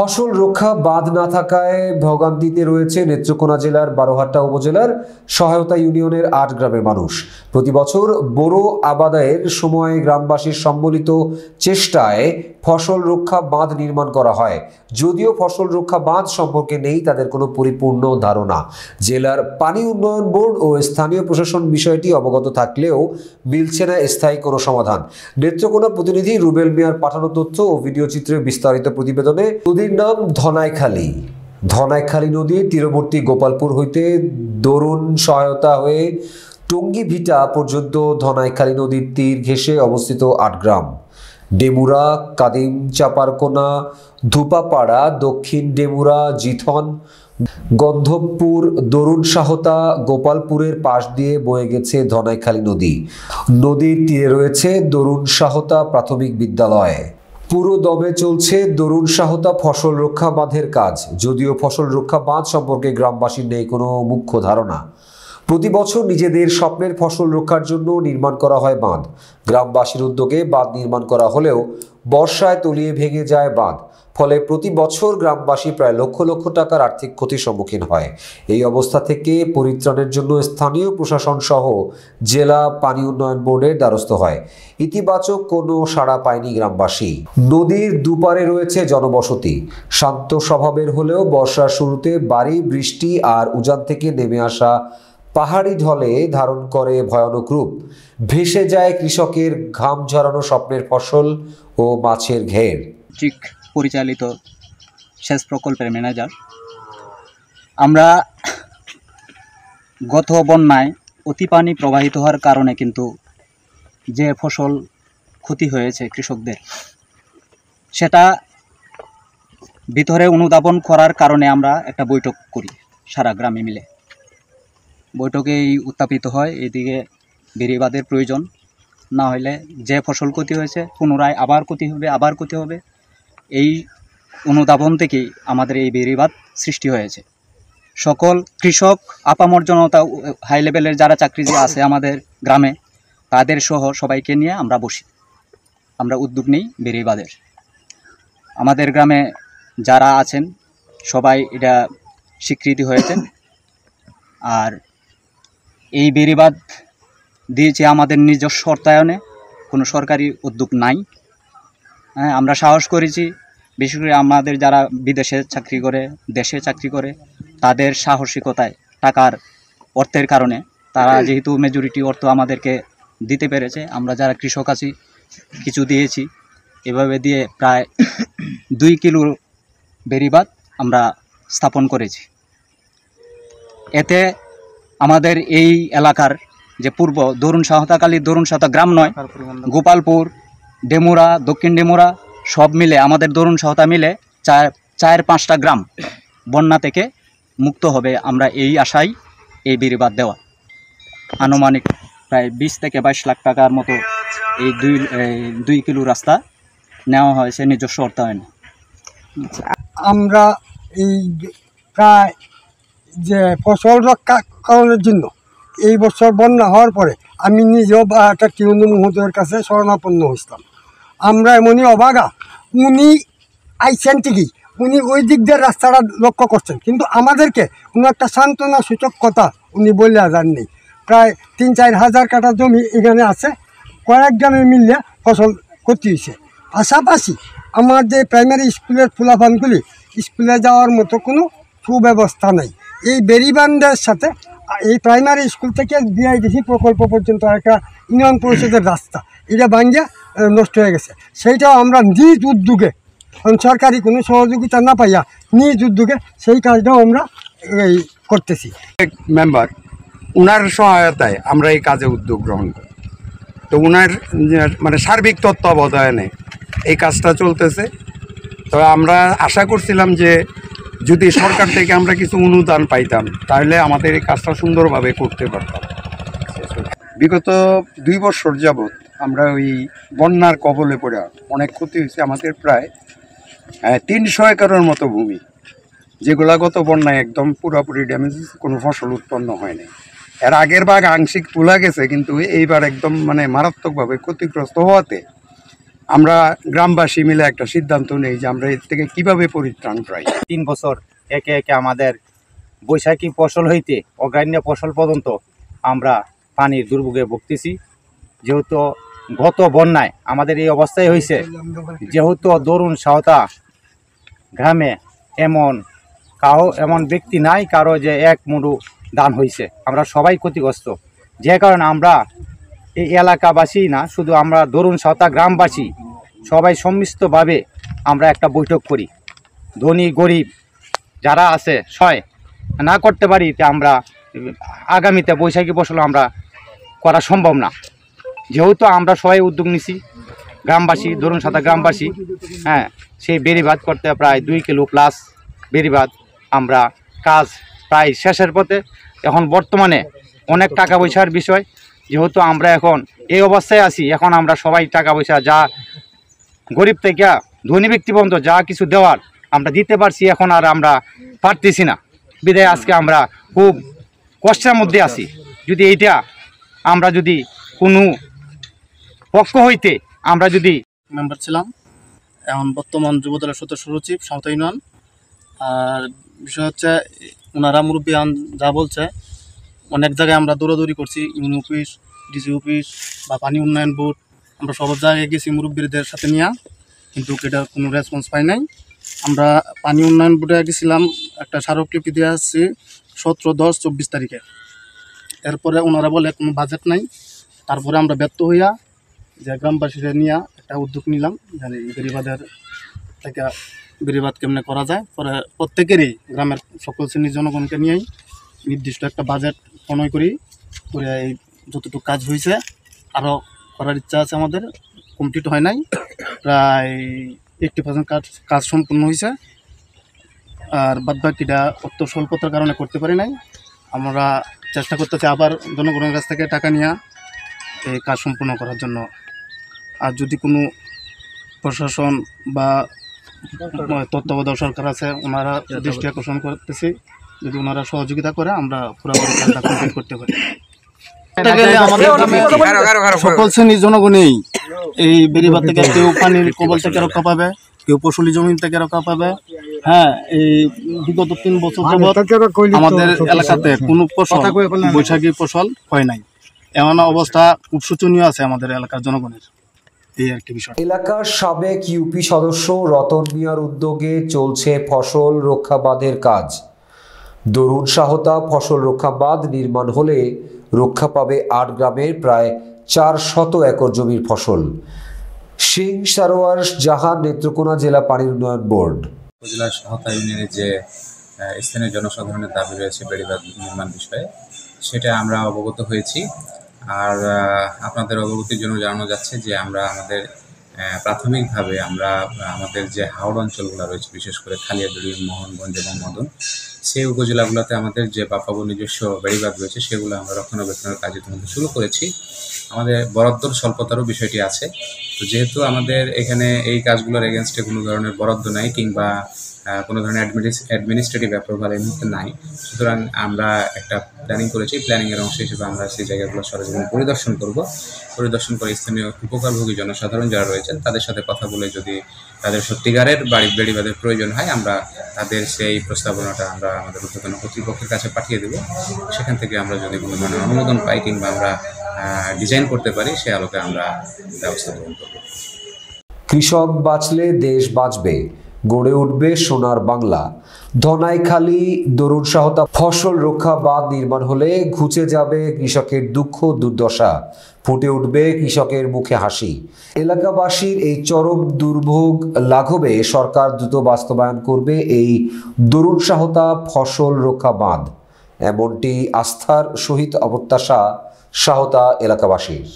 ফসল রক্ষা বাঁধ না থাকায় ভোগান্তিতে রয়েছে নেত্রকোনা জেলার বারোহাট্টা উপজেলার সহায়তা ইউনিয়নের ৮ গ্রামের মানুষ। প্রতি বছর বোরো আবাদের সময় গ্রামবাসীর সম্মিলিত চেষ্টায় ফসল রক্ষা বাঁধ নির্মাণ করা হয়। যদিও ফসল রক্ষা বাঁধ সম্পর্কে নেই তাদের কোনো পরিপূর্ণ ধারণা। জেলার পানি উন্নয়ন বোর্ড ও স্থানীয় প্রশাসন বিষয়টি অবগত থাকলেও মিলছে না স্থায়ী কোনো সমাধান। নেত্রকোনা প্রতিনিধি রুবেল মিয়ার পাঠানো তথ্য ও ভিডিও চিত্রে বিস্তারিত প্রতিবেদনে। নদীর নাম ধনাইখালী। ধনাইখালী নদীর তীরবর্তী গোপালপুর হইতে দরুন সহায়তা হয়ে টঙ্গী ভিটা পর্যন্ত ধনাইখালী নদীর তীর ঘেঁষে অবস্থিত ৮ গ্রাম। ডেমুরা, কাদিম চাপারকোনা, ধুপাপাড়া, দক্ষিণ ডেমুরা, জিথন, গন্ধবপুর, দরুন সাহতা, গোপালপুরের পাশ দিয়ে বয়ে গেছে ধনাইখালী নদী। নদীর তীরে রয়েছে দরুন সাহতা প্রাথমিক বিদ্যালয়। পুরো দমে চলছে দরুন সাহতা ফসল রক্ষা বাঁধের কাজ। যদিও ফসল রক্ষা বাঁধ সম্পর্কে গ্রামবাসীর নেই কোনো মুখ্য ধারণা। প্রতি বছর নিজেদের স্বপ্নের ফসল রক্ষার জন্য নির্মাণ করা হয় বাঁধ। গ্রামবাসীর উদ্যোগে বাঁধ নির্মাণ করা হলেও বর্ষায় তলিয়ে ভেঙে যায় বাঁধ। ফলে প্রতি বছর গ্রামবাসী প্রায় লক্ষ লক্ষ টাকার আর্থিক ক্ষতির সম্মুখীন হয়। এই অবস্থা থেকে পরিত্রাণের জন্য স্থানীয় প্রশাসন সহ জেলা পানি উন্নয়ন বোর্ডের দ্বারস্থ হয়। ইতিবাচক কোনো সাড়া পায়নি গ্রামবাসী। নদীর দুপারে রয়েছে জনবসতি। শান্ত স্বভাবের হলেও বর্ষার শুরুতে বাড়ি, বৃষ্টি আর উজান থেকে নেমে আসা পাহাড়ি ঢলে ধারণ করে ভয়ানক রূপ। ভেসে যায় কৃষকের ঘাম ঝরানো স্বপ্নের ফসল ও মাছের ঘের। ঠিক পরিচালিত সেচ প্রকল্পের ম্যানেজার। আমরা গত বন্যায় অতি পানি প্রবাহিত হওয়ার কারণে কিন্তু যে ফসল ক্ষতি হয়েছে কৃষকদের, সেটা ভিতরে অনুধাবন করার কারণে আমরা একটা বৈঠক করি সারা গ্রামে মিলে। বৈঠকেই উত্থাপিত হয় এদিকে বেড়িবাঁধের প্রয়োজন, না হলে যে ফসল ক্ষতি হয়েছে পুনরায় আবার ক্ষতি হবে। এই অনুধাবন থেকেই আমাদের এই বেড়িবাঁধ সৃষ্টি হয়েছে। সকল কৃষক, আপামর জনতা, হাই লেভেলের যারা চাকরিজীবী আছে আমাদের গ্রামে, তাদের সহ সবাইকে নিয়ে আমরা উদ্যোগ নিই বেড়িবাঁধের। আমাদের গ্রামে যারা আছেন সবাই এটা স্বীকৃতি হয়েছেন। আর এই বেড়িবাঁধ দিয়েছে আমাদের নিজস্ব অর্থায়নে, কোনো সরকারি উদ্যোগ নাই। হ্যাঁ, আমরা সাহস করেছি, বিশেষ করে আমাদের যারা বিদেশে চাকরি করে, দেশে চাকরি করে, তাদের সাহসিকতায়, টাকার অর্থের কারণে তারা যেহেতু মেজরিটি অর্থ আমাদেরকে দিতে পেরেছে, আমরা যারা কৃষক আছি কিছু দিয়েছি। এভাবে দিয়ে প্রায় 2 কিলো বেড়িবাঁধ আমরা স্থাপন করেছি। এতে আমাদের এই এলাকার যে পূর্ব দরুন সাহতাকালী, দরুন সাহতা গ্রাম নয়, গোপালপুর, ডেমুরা, দক্ষিণ ডেমুরা সব মিলে আমাদের দরুন সাহতা মিলে 4-5টা গ্রাম বন্যা থেকে মুক্ত হবে। আমরা এই আশায় এই বেড়িবাঁধ দেওয়া। আনুমানিক প্রায় 20 থেকে 22 লাখ টাকার মতো এই 2 কিলো রাস্তা নেওয়া হয়েছে নিজস্ব অর্থায়নে। আমরা এই প্রায় যে ফসল রক্ষাকরণের জন্য এই বছর বন্যা হওয়ার পরে আমি নিজেও একটা টিউন মহোদয়ের কাছে শরণাপন্ন হয়েছিলাম। আমরা এমনই অবাগা, উনি আইসেন ঠিকই, উনি ওই দিক দিয়ে রাস্তাটা লক্ষ্য করছেন, কিন্তু আমাদেরকে কোনো একটা সান্ত্বনা সূচক কথা উনি বলে যাননি। প্রায় 3-4 হাজার কাঠা জমি এখানে আছে, কয়েক গ্রামে মিললে ফসল ক্ষতি হয়েছে। পাশাপাশি আমার যে প্রাইমারি স্কুলের ফুলাফানগুলি স্কুলে যাওয়ার মতো কোনো সুব্যবস্থা নেই। এই বেড়িবাঁধের সাথে এই প্রাইমারি স্কুল থেকে বিআইডিসি প্রকল্প পর্যন্ত একটা ইউনিয়ন পরিষদের রাস্তা, এটা ভাঙ্গিয়া নষ্ট হয়ে গেছে। সেইটাও আমরা নিজ উদ্যোগে, সরকারি কোনো সহযোগিতা না পাইয়া নিজ উদ্যোগে সেই কাজটাও আমরা এই করতেছি। মেম্বার ওনার সহায়তায় আমরা এই কাজে উদ্যোগ গ্রহণ করি। তো ওনার মানে সার্বিক তত্ত্বাবধানে এই কাজটা চলতেছে। তো আমরা আশা করছিলাম যে যদি সরকার থেকে আমরা কিছু অনুদান পাইতাম তাহলে আমাদের এই কাজটা সুন্দরভাবে করতে পারতাম। বিগত 2 বছর যাবৎ আমরা ওই বন্যার কবলে পড়ে অনেক ক্ষতি হয়েছে। আমাদের প্রায় 300 একরের মতো ভূমি, যেগুলা গত বন্যায় একদম পুরোপুরি ড্যামেজ, কোনো ফসল উৎপন্ন হয়নি। এর আগের ভাগ আংশিক তোলা গেছে, কিন্তু এইবার একদম মানে মারাত্মকভাবে ক্ষতিগ্রস্ত হওয়াতে আমরা গ্রামবাসী মিলে একটা সিদ্ধান্ত নেই যে আমরা এর থেকে কিভাবে পরিত্রাণ পাই। 3 বছর একে একে আমাদের বৈশাখী ফসল হইতে অগ্রাহ্য ফসল পর্যন্ত আমরা পানির দুর্ভোগে ভুগতেছি। যেহেতু গত বন্যায় আমাদের এই অবস্থায় হয়েছে, যেহেতু দরুন সাঁওতা গ্রামে এমন ব্যক্তি নাই কারো যে এক মুঠো দান হয়েছে। আমরা সবাই ক্ষতিগ্রস্ত, যে কারণে আমরা এই এলাকাবাসী না, শুধু আমরা দরুন সাঁওতা গ্রামবাসী সবাই সম্মিলিতভাবে আমরা একটা বৈঠক করি। ধনী গরিব যারা আছে সয় না করতে পারি, তে আমরা আগামীতে বৈশাখী ফসল আমরা করা সম্ভব না। যেহেতু আমরা সবাই উদ্যোগ নিছি, গ্রামবাসী দরুন সাঁওতা গ্রামবাসী, হ্যাঁ, সেই বেড়িবাঁধ করতে প্রায় 2 কিলো প্লাস বেড়িবাঁধ আমরা কাজ প্রায় শেষের পথে। এখন বর্তমানে অনেক টাকা পয়সার বিষয়, যেহেতু আমরা এখন এই অবস্থায় আছি, এখন আমরা সবাই টাকা পয়সা যা গরিব থেকে ধনী ব্যক্তি পর্যন্ত যা কিছু দেওয়ার আমরা দিতে পারছি, এখন আর আমরা পারতেছি না। বিদায় আজকে আমরা খুব কষ্টের মধ্যে আছি। যদি এইটা আমরা যদি কোনো পক্ষ হইতে আমরা যদি মেম্বার ছিলাম, এখন বর্তমান যুবদলের সদস্য সচিব সাঁওতা ইউনিয়ন। আর বিষয় হচ্ছে ওনারা মুরব্বী যা বলছে, অনেক জায়গায় আমরা দৌড়াদৌড়ি করছি, ইউনিয়ন অফিস, ডিসি অফিস বা পানি উন্নয়ন বোর্ড, আমরা সব জায়গায় গেছি মুরব্বীদের সাথে নিয়ে, কিন্তু এটার কোনো রেসপন্স পাই নাই। আমরা পানি উন্নয়ন বোর্ডে গেছিলাম, একটা স্মারকলিপি দিয়ে আসছি 17/10/24 তারিখে। এরপরে ওনারা বলে কোনো বাজেট নাই। তারপরে আমরা ব্যর্থ হইয়া যে গ্রামবাসীরা নিয়ে একটা উদ্যোগ নিলাম, জানি বেড়িবাঁধের থেকে বেড়িবাঁধ কেমনে করা যায়। পরে প্রত্যেকেরই গ্রামের সকল শ্রেণীর জনগণকে নিয়েই নির্দিষ্ট একটা বাজেট প্রণয় করে এই যতটুকু কাজ হয়েছে, আরও করার ইচ্ছা আছে আমাদের, কমপ্লিট হয় নাই, প্রায় 80% কাজ সম্পূর্ণ হয়েছে। আর বাদবাকিটা অর্থ স্বল্পতার কারণে করতে পারি নাই। আমরা চেষ্টা করতেছি আবার জনগণের কাছ থেকে টাকা নিয়ে এই কাজ সম্পূর্ণ করার জন্য। আর যদি কোনো প্রশাসন বা তত্ত্বাবধায়ক সরকার আছে, ওনারা দৃষ্টি আকর্ষণ করতেছি, যদি ওনারা সহযোগিতা করে আমরা পুরোপুরি কাজটা কমপ্লিট করতে পারি। আমাদের সকল শ্রেণীর জনগণই এই বেড়িবাঁধ থেকে কেউ পানির কবল থেকে রক্ষা পাবে, কেউ ফসলি জমি থেকে রক্ষা পাবে। হ্যাঁ, এই বিগত 3 বছর যাবৎ আমাদের এলাকাতে কোনো ফসল বৈশাখী ফসল হয় নাই। এমন অবস্থা খুব শোচনীয় আছে আমাদের এলাকার জনগণের। এলাকার সাবেক ইউপি সদস্য রতন মিয়ার উদ্যোগে চলছে ফসল রক্ষা বাঁধের কাজ। দরুন সাঁওতা ফসল রক্ষা বাঁধ নির্মাণ হলে রক্ষা পাবে 8 গ্রামের প্রায় 400 একর জমির ফসল। সিং সারোয়ার জাহান, নেত্রকোনা জেলা পানি উন্নয়ন বোর্ড। উপজেলা সাঁওতা ইউনিয়নের যে স্থানীয় জনসাধারণের দাবি রয়েছে বেড়িবাঁধ নির্মাণ বিষয়ে, সেটা আমরা অবগত হয়েছি। আর আপনাদের অবগতির জন্য জানানো যাচ্ছে যে আমরা আমাদের প্রাথমিকভাবে আমাদের যে হাওড় অঞ্চলগুলো রয়েছে, বিশেষ করে খালিয়াদুড়ি, মোহনগঞ্জ এবং মদন, সেই উপজেলাগুলোতে আমাদের যে বাফাবো নিজস্ব বেড়িবাঁধ রয়েছে সেগুলো আমরা রক্ষণাবেক্ষণের কাজ ইতিমধ্যে শুরু করেছি। আমাদের বরাদ্দর স্বল্পতারও বিষয়টি আছে। তো যেহেতু আমাদের এখানে এই কাজগুলোর এগেনস্টে কোনো ধরনের বরাদ্দ নাই কিংবা কোনো ধরনের অ্যাডমিনিস্ট্রেটিভ অ্যাপ্রুভাল এই মুহূর্তে নাই, সুতরাং আমরা একটা প্ল্যানিং করেছি। প্ল্যানিংয়ের অংশ হিসেবে আমরা সেই জায়গাগুলো সরজমিনে পরিদর্শন করে স্থানীয় উপকারভোগী জনসাধারণ যারা রয়েছেন তাদের সাথে কথা বলে যদি তাদের সত্যিকারের বেড়িবাঁধের প্রয়োজন হয়, আমরা তাদের সেই প্রস্তাবনাটা আমরা আমাদের ঊর্ধ্বতন কর্তৃপক্ষের কাছে পাঠিয়ে দেব। সেখান থেকে আমরা যদি কোনো ধরনের অনুমোদন পাই কিংবা আমরা ডিজাইন করতে পারি, সে আলোকে আমরা ব্যবস্থা গ্রহণ করব। কৃষক বাঁচলে দেশ বাঁচবে, গড়ে উঠবে সোনার বাংলা। ধনাইখালী দরুন সাঁওতা ফসল রক্ষা বাঁধ নির্মাণ হলে ঘুচে যাবে কৃষকের দুঃখ দুর্দশা, ফুটে উঠবে কৃষকের মুখে হাসি। এলাকাবাসীর এই চরম দুর্ভোগ লাঘবে সরকার দ্রুত বাস্তবায়ন করবে এই দরুন সাঁওতা ফসল রক্ষা বাঁধ, এমনটি আস্থার সহিত অপ্রত্যাশা সাঁওতা এলাকাবাসীর।